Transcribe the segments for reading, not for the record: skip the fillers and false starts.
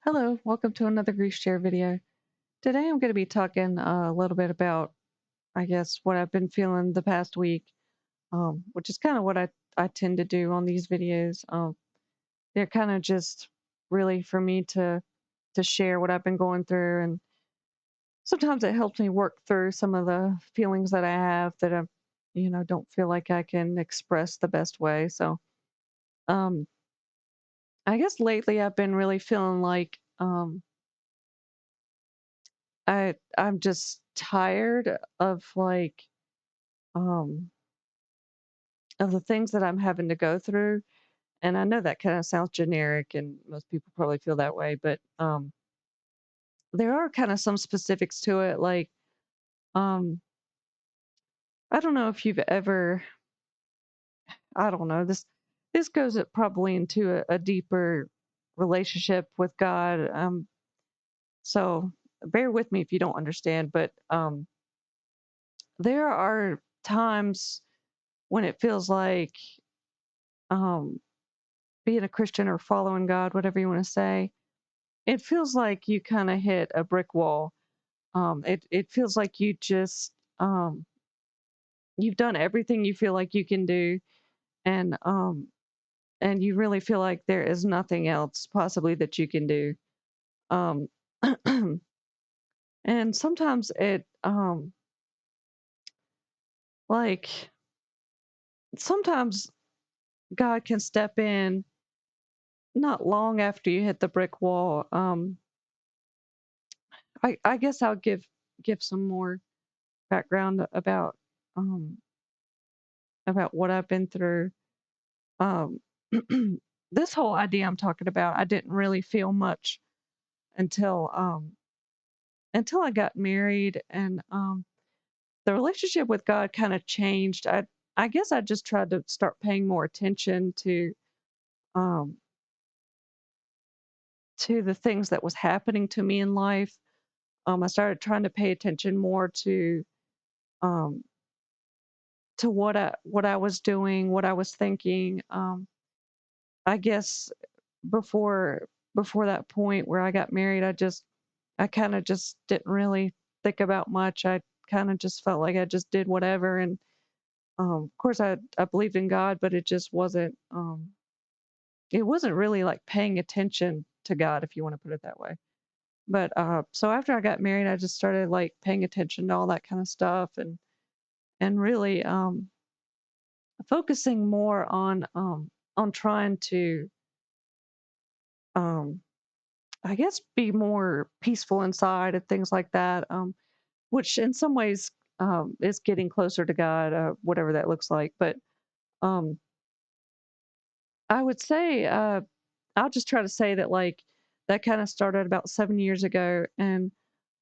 Hello, welcome to another Grief Share video. Today I'm going to be talking a little bit about, I guess, what I've been feeling the past week, which is kind of what I tend to do on these videos. They're kind of just really for me to share what I've been going through, and sometimes it helps me work through some of the feelings that I have that don't feel like I can express the best way. So, um, I guess lately I've been really feeling like I'm just tired um of the things that I'm having to go through. And I know that kind of sounds generic and most people probably feel that way, but there are kind of some specifics to it. Um I don't know if you've ever I don't know, this goes probably into a deeper relationship with God. So bear with me if you don't understand, but there are times when it feels like um being a Christian or following God, whatever you want to say, it feels like you kind of hit a brick wall. It feels like you've done everything you feel like you can do, and you really feel like there is nothing else possibly that you can do. Um, and sometimes like sometimes God can step in not long after you hit the brick wall. I guess I'll give some more background um about what I've been through. Um, this whole idea I'm talking about, I didn't really feel much until until I got married, and the relationship with God kind of changed. I guess I just tried to start paying more attention um to the things that was happening to me in life. I started trying to pay attention more um to what I was doing, what I was thinking. I guess before before that point where I got married, I kind of just didn't really think about much. I kind of just felt like I just did whatever, and of course I believed in God, but it wasn't really like paying attention to God, if you want to put it that way. But so after I got married, I just started like paying attention to all that kind of stuff, and really focusing more on trying to um I guess be more peaceful inside and things like that. Which in some ways is getting closer to God, whatever that looks like. But um, I would say I'll just try to say that like that kind of started about 7 years ago, and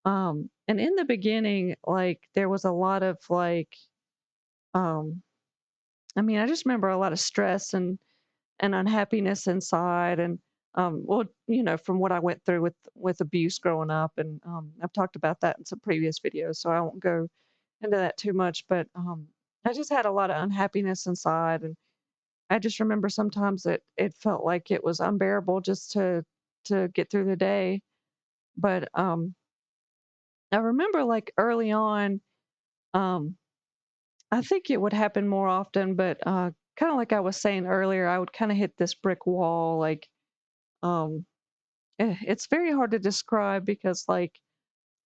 in the beginning, like there was a lot of um, I mean, I just remember a lot of stress and unhappiness inside, and well, from what I went through with abuse growing up, and I've talked about that in some previous videos, so I won't go into that too much. But I just had a lot of unhappiness inside, and I just remember sometimes it felt like it was unbearable just to get through the day. But I remember like early on, um, I think it would happen more often, but kind of like I was saying earlier, I would kind of hit this brick wall. Um, it's very hard to describe because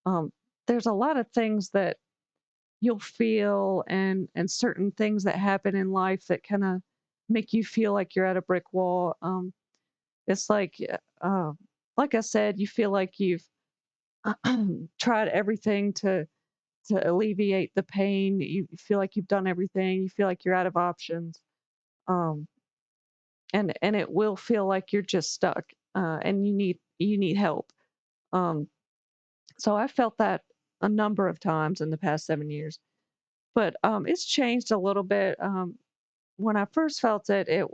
um, there's a lot of things that you'll feel, and certain things that happen in life that kind of make you feel like you're at a brick wall. It's like I said, you feel like you've tried everything to alleviate the pain. You feel like you've done everything. You feel like you're out of options. Um, and it will feel like you're just stuck, and you need help. Um, so I felt that a number of times in the past 7 years, but it's changed a little bit. When I first felt it, it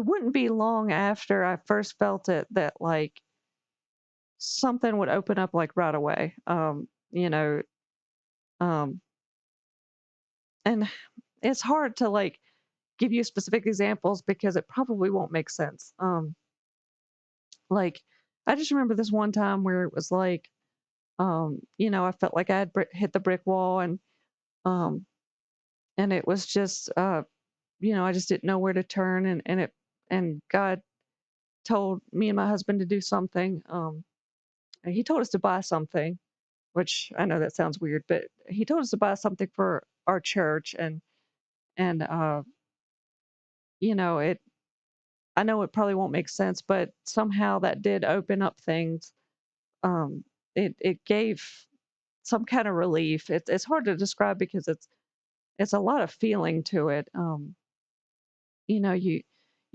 wouldn't be long after I first felt it that like something would open up like right away. Um, and it's hard to like give you specific examples because it probably won't make sense. Like, I just remember this one time where it was like, I felt like I had hit the brick wall, um, and it was just, I just didn't know where to turn, and God told me and my husband to do something. And he told us to buy something, which I know that sounds weird, but he told us to buy something for our church, and it. I know it probably won't make sense, but somehow that did open up things. Um, it gave some kind of relief. It's hard to describe because it's a lot of feeling to it. You know, you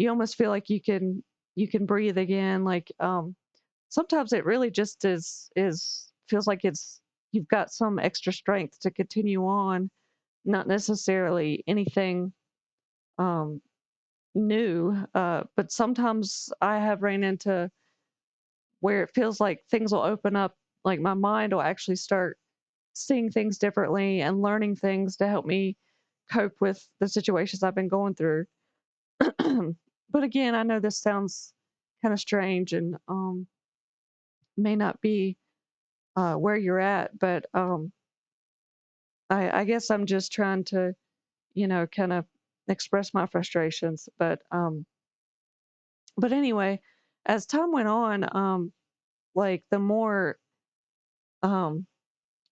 almost feel like you can breathe again. Like sometimes it really just is feels like it's you've got some extra strength to continue on, not necessarily anything um new. But sometimes I have ran into where it feels like things will open up, like my mind will actually start seeing things differently and learning things to help me cope with the situations I've been going through. But again, I know this sounds kind of strange and may not be where you're at, but I guess I'm just trying to, kind of express my frustrations. But anyway, as time went on, like the more, um,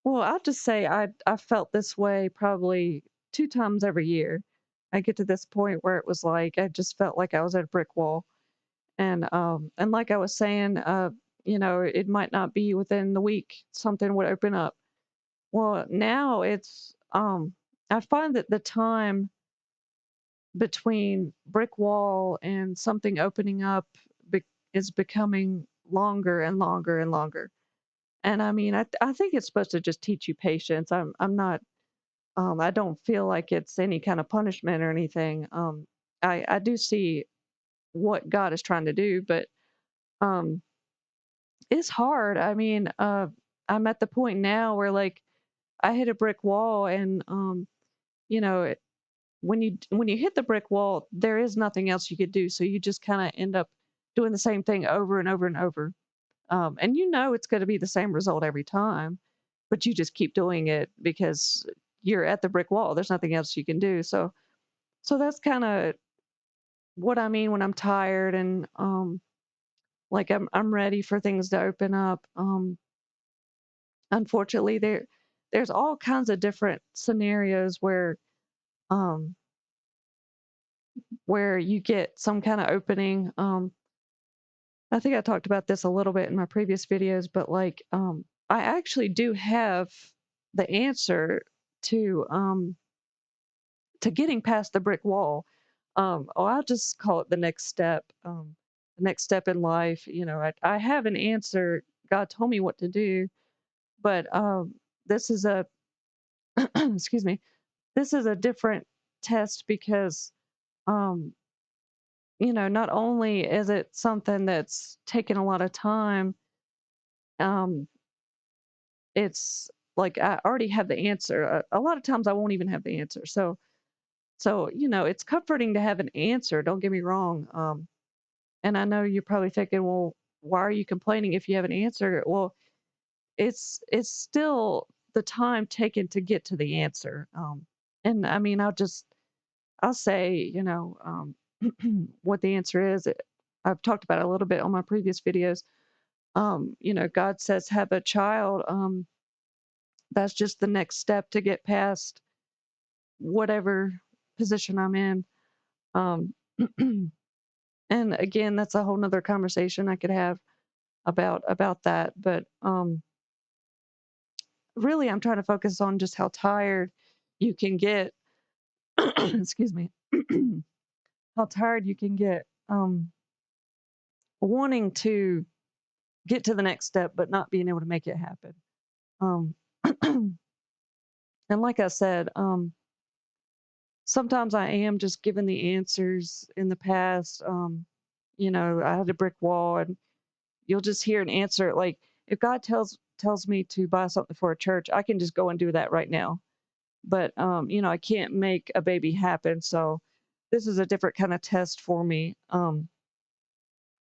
well, I'll just say I felt this way probably 2 times every year. I get to this point where it was like I just felt like I was at a brick wall, and like I was saying, it might not be within the week something would open up. Well, now I find that the time between brick wall and something opening up is becoming longer and longer and longer. And I mean, I think it's supposed to just teach you patience. I'm not I don't feel like it's any kind of punishment or anything. I do see what God is trying to do, but um it's hard. I mean, I'm at the point now where like I hit a brick wall and you know, when you hit the brick wall, there is nothing else you could do. So you just kind of end up doing the same thing over and over and over. And it's going to be the same result every time, but you just keep doing it because you're at the brick wall. There's nothing else you can do. So that's kind of what I mean when I'm tired and like I'm ready for things to open up. Unfortunately, there's all kinds of different scenarios um where you get some kind of opening. I think I talked about this a little bit in my previous videos, but like I actually do have the answer to um to getting past the brick wall. I'll just call it the next step. The next step in life. I have an answer. God told me what to do, but this is a excuse me. This is a different test because um, not only is it something that's taken a lot of time, um, it's like I already have the answer. A lot of times I won't even have the answer. So it's comforting to have an answer. Don't get me wrong. And I know you're probably thinking, well, why are you complaining if you have an answer? Well, it's still the time taken to get to the answer. And I mean, I'll say, what the answer is. I've talked about it a little bit on my previous videos. God says have a child. That's just the next step to get past whatever position I'm in. Um, and again, that's a whole nother conversation I could have about that. But really, I'm trying to focus on just how tired you can get. Excuse me. How tired you can get wanting to get to the next step, but not being able to make it happen. Um, and like I said, sometimes I am just given the answers in the past. I had a brick wall, and you'll just hear an answer. Like if God tells me to buy something for a church, I can just go and do that right now. But I can't make a baby happen. So this is a different kind of test for me.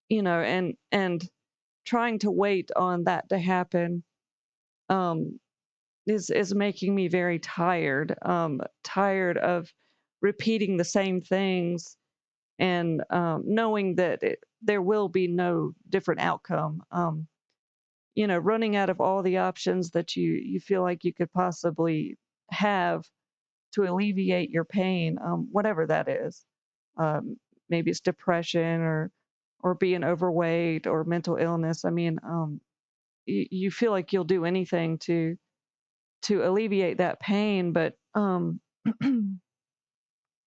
and trying to wait on that to happen um, is making me very tired. Tired of repeating the same things and knowing that there will be no different outcome. Running out of all the options that you feel like you could possibly have to alleviate your pain, whatever that is. Um, Maybe it's depression or being overweight or mental illness. I mean, you feel like you'll do anything to alleviate that pain, but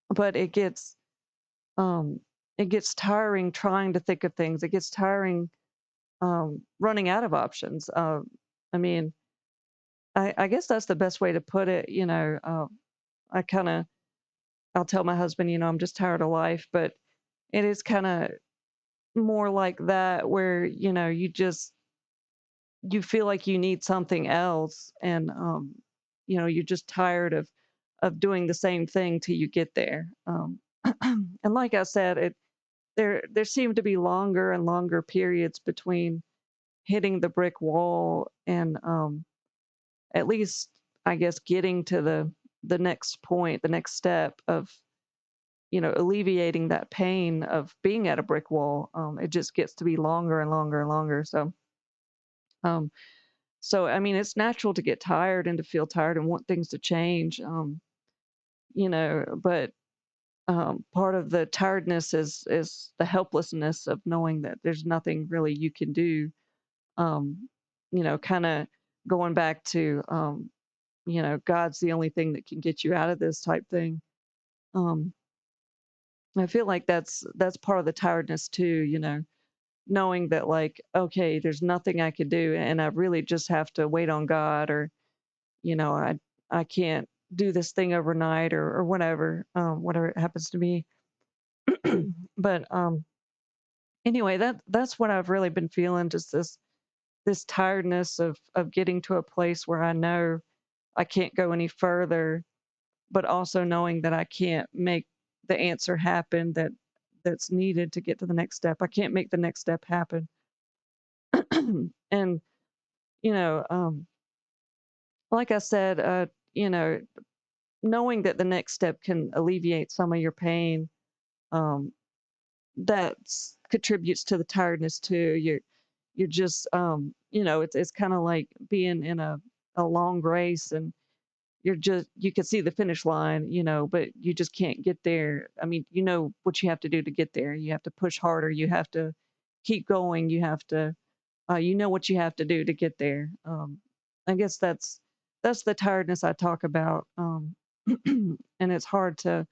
but um, it gets tiring trying to think of things. It gets tiring running out of options. I mean, I guess that's the best way to put it. I kind of I'll tell my husband, I'm just tired of life, but it is kind of more like that where you feel like you need something else, and you're just tired of doing the same thing till you get there. And like I said, there seem to be longer and longer periods between hitting the brick wall and at least I guess getting to the next point, the next step of alleviating that pain of being at a brick wall. It just gets to be longer and longer and longer. Um, so I mean, it's natural to get tired and to feel tired and want things to change. But part of the tiredness is the helplessness of knowing that there's nothing really you can do. Kind of going back to God's the only thing that can get you out of this type thing. Um, I feel like that's part of the tiredness too. Knowing that like, okay, there's nothing I could do, and I really just have to wait on God, or I can't do this thing overnight, or whatever, whatever it happens to be. But anyway, that's what I've really been feeling, just this tiredness of getting to a place where I know I can't go any further, but also knowing that I can't make the answer happen that's needed to get to the next step. I can't make the next step happen. And you know, um, like I said, knowing that the next step can alleviate some of your pain, um, that contributes to the tiredness too. You're just it's kind of like being in a long race, and you can see the finish line, but you just can't get there. I mean, you know what you have to do to get there. You have to push harder. You have to keep going. You have to, what you have to do to get there. I guess that's the tiredness I talk about. And it's hard to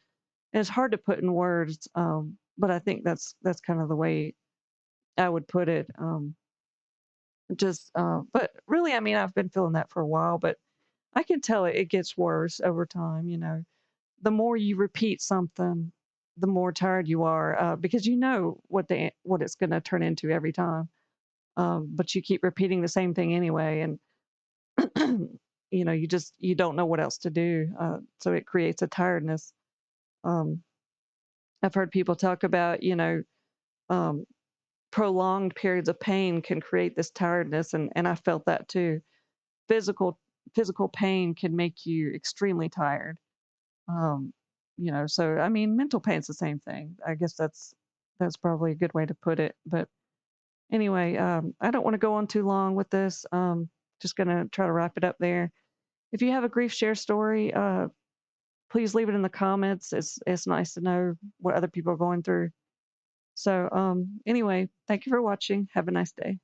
put in words. But I think that's kind of the way I would put it. But really, I mean, I've been feeling that for a while, but I can tell it gets worse over time. The more you repeat something, the more tired you are, because you know what it's going to turn into every time. But you keep repeating the same thing anyway, and you don't know what else to do. So it creates a tiredness. Um, I've heard people talk about, um, prolonged periods of pain can create this tiredness, and I felt that too. Physical pain can make you extremely tired. Um, so I mean, mental pain's the same thing. I guess that's probably a good way to put it. But anyway, I don't want to go on too long with this. Just gonna try to wrap it up there. If you have a grief share story, please leave it in the comments. It's nice to know what other people are going through. So anyway, thank you for watching. Have a nice day.